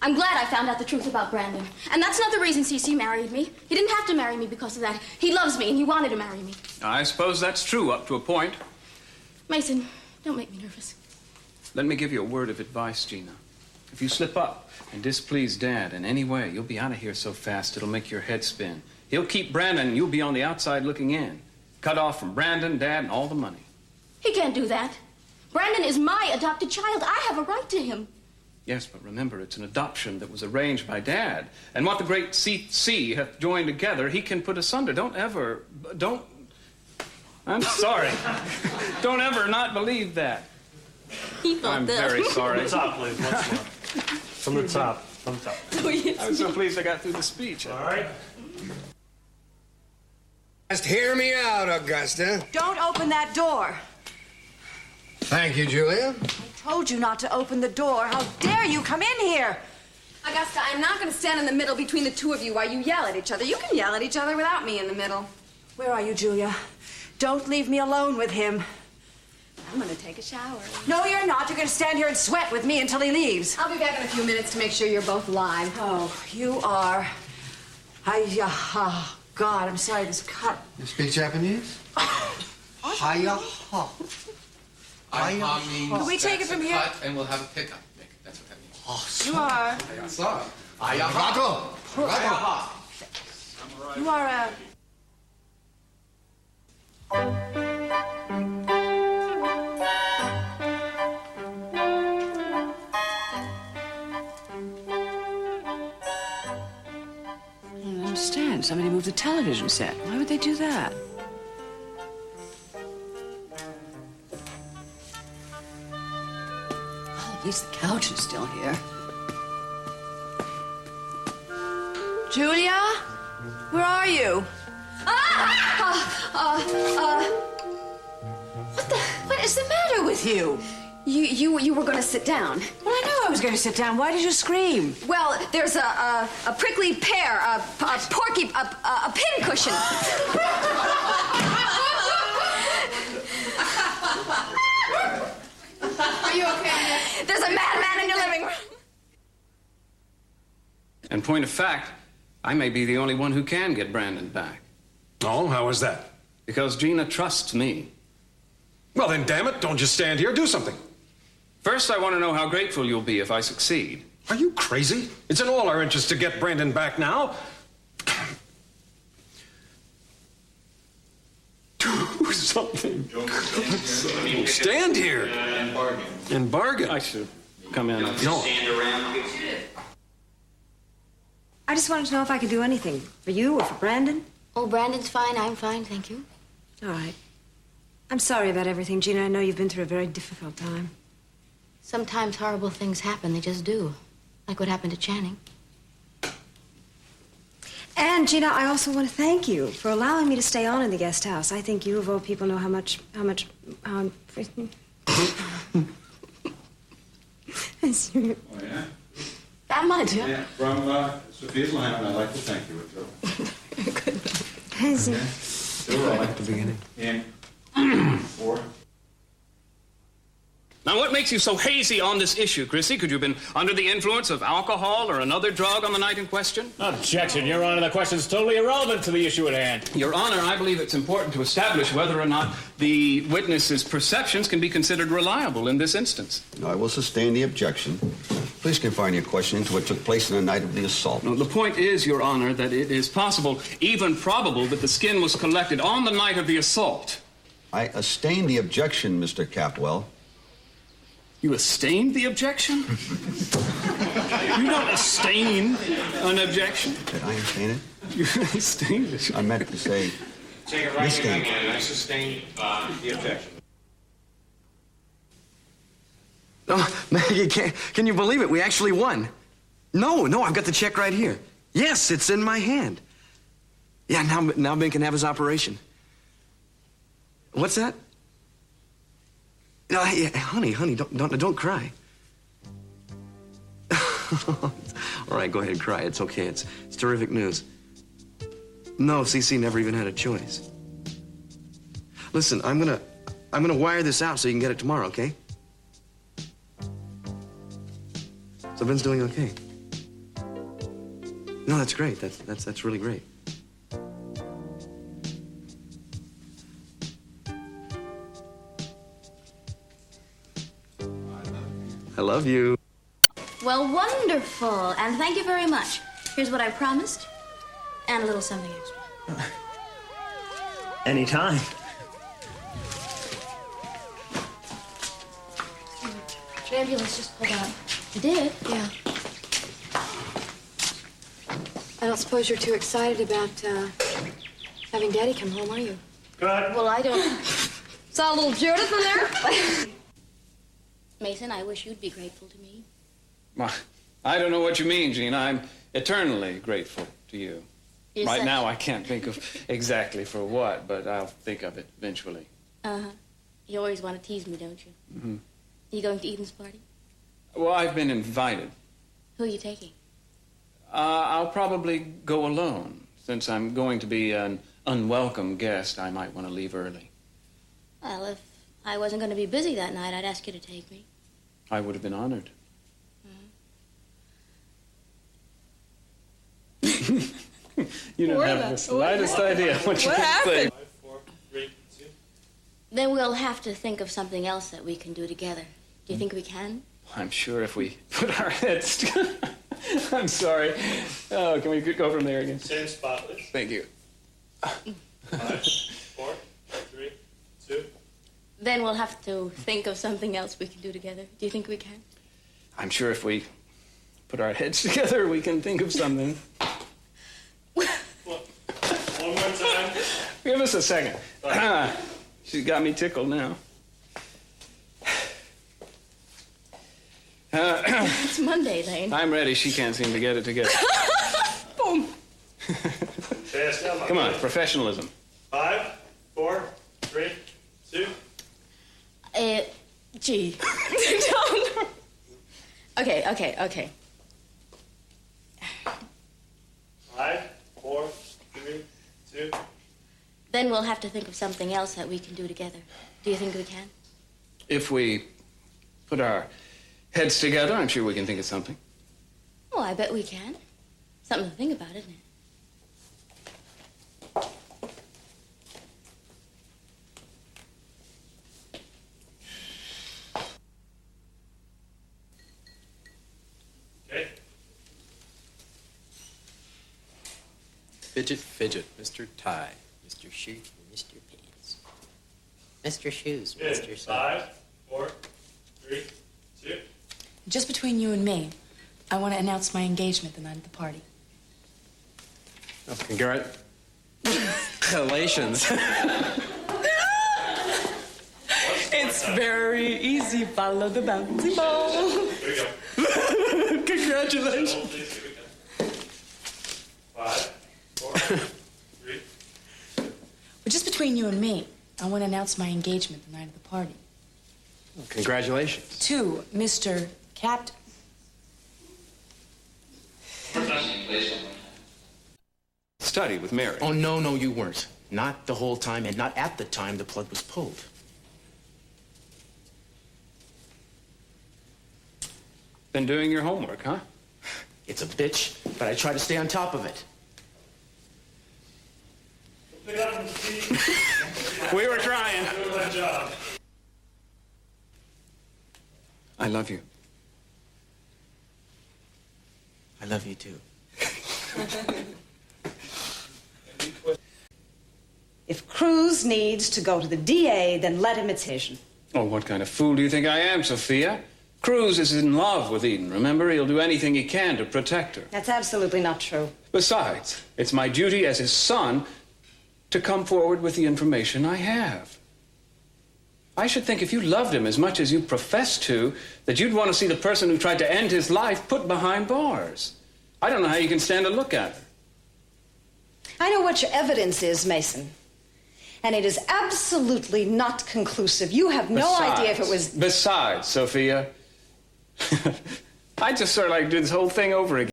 I'm glad I found out the truth about Brandon. And that's not the reason CC married me. He didn't have to marry me because of that. He loves me and he wanted to marry me. I suppose that's true up to a point. Mason, don't make me nervous. Let me give you a word of advice, Gina. If you slip up and displease Dad in any way, you'll be out of here so fast it'll make your head spin. He'll keep Brandon and you'll be on the outside looking in. Cut off from Brandon, Dad, and all the money. He can't do that. Brandon is my adopted child. I have a right to him. Yes, but remember, it's an adoption that was arranged by Dad. And what the great CC hath joined together, he can put asunder. I'm sorry. Don't ever not believe that. He felt I'm that. very sorry. From the top, please, once more. From the top, from the top. Oh, yes. I was so pleased I got through the speech. All right. Just hear me out, Augusta. Don't open that door. Thank you, Julia. I told you not to open the door. How dare you come in here? Augusta, I'm not going to stand in the middle between the two of you while you yell at each other. You can yell at each other without me in the middle. Where are you, Julia? Don't leave me alone with him. I'm going to take a shower. No, you're not. You're going to stand here and sweat with me until he leaves. I'll be back in a few minutes to make sure you're both live. Oh, you are. Oh, God, I'm sorry, this cut. You speak Japanese? Hiya ha. Hi-ha means Can we take it from here? cut and we'll have a pickup. That's what that means. You are. Rato. You are a. I don't understand. Somebody moved the television set. Why would they do that? Well, at least the couch is still here. Julia? Where are you? What is the matter with you? You were going to sit down. Well, I knew I was going to sit down. Why did you scream? Well, there's a prickly pear, a porky, a pincushion. Are you okay? There's a madman in your living room. In point of fact, I may be the only one who can get Brandon back. Oh, how is that? Because Gina trusts me. Well, then, damn it, don't just stand here. Do something. First, I want to know how grateful you'll be if I succeed. Are you crazy? It's in all our interest to get Brandon back now. Do something. Stand here. And bargain. And bargain. I should come in. No. Stand around. I just wanted to know if I could do anything for you or for Brandon. Oh, Brandon's fine. I'm fine, thank you. All right. I'm sorry about everything, Gina. I know you've been through a very difficult time. Sometimes horrible things happen. They just do. Like what happened to Channing. And, Gina, I also want to thank you for allowing me to stay on in the guest house. I think you, of all people, know how much. Oh, yeah? That much, huh? Yeah, from Sophia's Lamb, and I'd like to thank you, Joe. Still right at the beginning. And 4. Now, what makes you so hazy on this issue, Chrissy? Could you have been under the influence of alcohol or another drug on the night in question? Objection, Your Honor. The question is totally irrelevant to the issue at hand. Your Honor, I believe it's important to establish whether or not the witness's perceptions can be considered reliable in this instance. I will sustain the objection. Please confine your questioning to what took place on the night of the assault. No, the point is, Your Honor, that it is possible, even probable, that the skin was collected on the night of the assault. I sustain the objection, Mr. Capwell. You abstained the objection? You don't abstain an objection. Did I sustain it? You abstained it. I meant to say... Take it right again. I sustain the objection. Oh, Maggie, can you believe it? We actually won. No, I've got the check right here. Yes, it's in my hand. Yeah, now Ben can have his operation. What's that? No, hey, honey, don't cry. All right, go ahead and cry. It's okay. It's terrific news. No, CC never even had a choice. Listen, I'm gonna wire this out so you can get it tomorrow, okay? So Ben's doing okay. No, that's great. That's really great. I love you. Well, wonderful. And thank you very much. Here's what I promised. And a little something extra. Anytime. The ambulance just pulled out. You did? Yeah. I don't suppose you're too excited about having Daddy come home, are you? Good. Well, I don't... Saw a little Judith in there? Mason, I wish you'd be grateful to me. Well, I don't know what you mean, Gina. I'm eternally grateful to you. Right now, I can't think of exactly for what, but I'll think of it eventually. Uh-huh. You always want to tease me, don't you? Mm-hmm. Are you going to Eden's party? Well, I've been invited. Who are you taking? I'll probably go alone. Since I'm going to be an unwelcome guest, I might want to leave early. Well, if I wasn't going to be busy that night, I'd ask you to take me. I would have been honored. You don't have the slightest idea what you can say. 5, 4, 3, 2. Then we'll have to think of something else that we can do together. Do you think we can? I'm sure if we put our heads together. I'm sorry. Oh, can we go from there again? Same spot, please. Thank you. 5, 4, 3, 2. Then we'll have to think of something else we can do together. Do you think we can? I'm sure if we put our heads together, we can think of something. One more time. Give us a second. She's got me tickled now. It's Monday, then. I'm ready. She can't seem to get it together. Boom. Come on, professionalism. 5, 4, 3, 2. Gee. No. Okay. 5, 4, 3, 2. Then we'll have to think of something else that we can do together. Do you think we can? If we put our heads together, I'm sure we can think of something. Oh, I bet we can. Something to think about, isn't it? Okay. Fidget, fidget, Mr. Tie, Mr. Shoe, Mr. Pants. Mr. Shoes, Good. Mr. Socks. 5, 4, 3, 2. Just between you and me, I want to announce my engagement the night of the party. Oh, congratulations. It's very easy. Follow the bouncy ball. There we go. Congratulations. 5, 4, 3. But just between you and me, I want to announce my engagement the night of the party. Well, congratulations. To Mr. Captain. Study with Mary. Oh, no, you weren't. Not the whole time and not at the time the plug was pulled. Been doing your homework, huh? It's a bitch, but I try to stay on top of it. Pick up from Steve. We were trying. Doing my job. I love you. I love you too. If Cruz needs to go to the DA, then let him. It's his. Oh, what kind of fool do you think I am, Sophia? Cruz is in love with Eden. Remember, he'll do anything he can to protect her. That's absolutely not true. Besides, it's my duty as his son to come forward with the information I have. I should think if you loved him as much as you profess to, that you'd want to see the person who tried to end his life put behind bars. I don't know how you can stand to look at her. I know what your evidence is, Mason. And it is absolutely not conclusive. You have no idea if it was... Besides, Sophia, I just sort of like do this whole thing over again.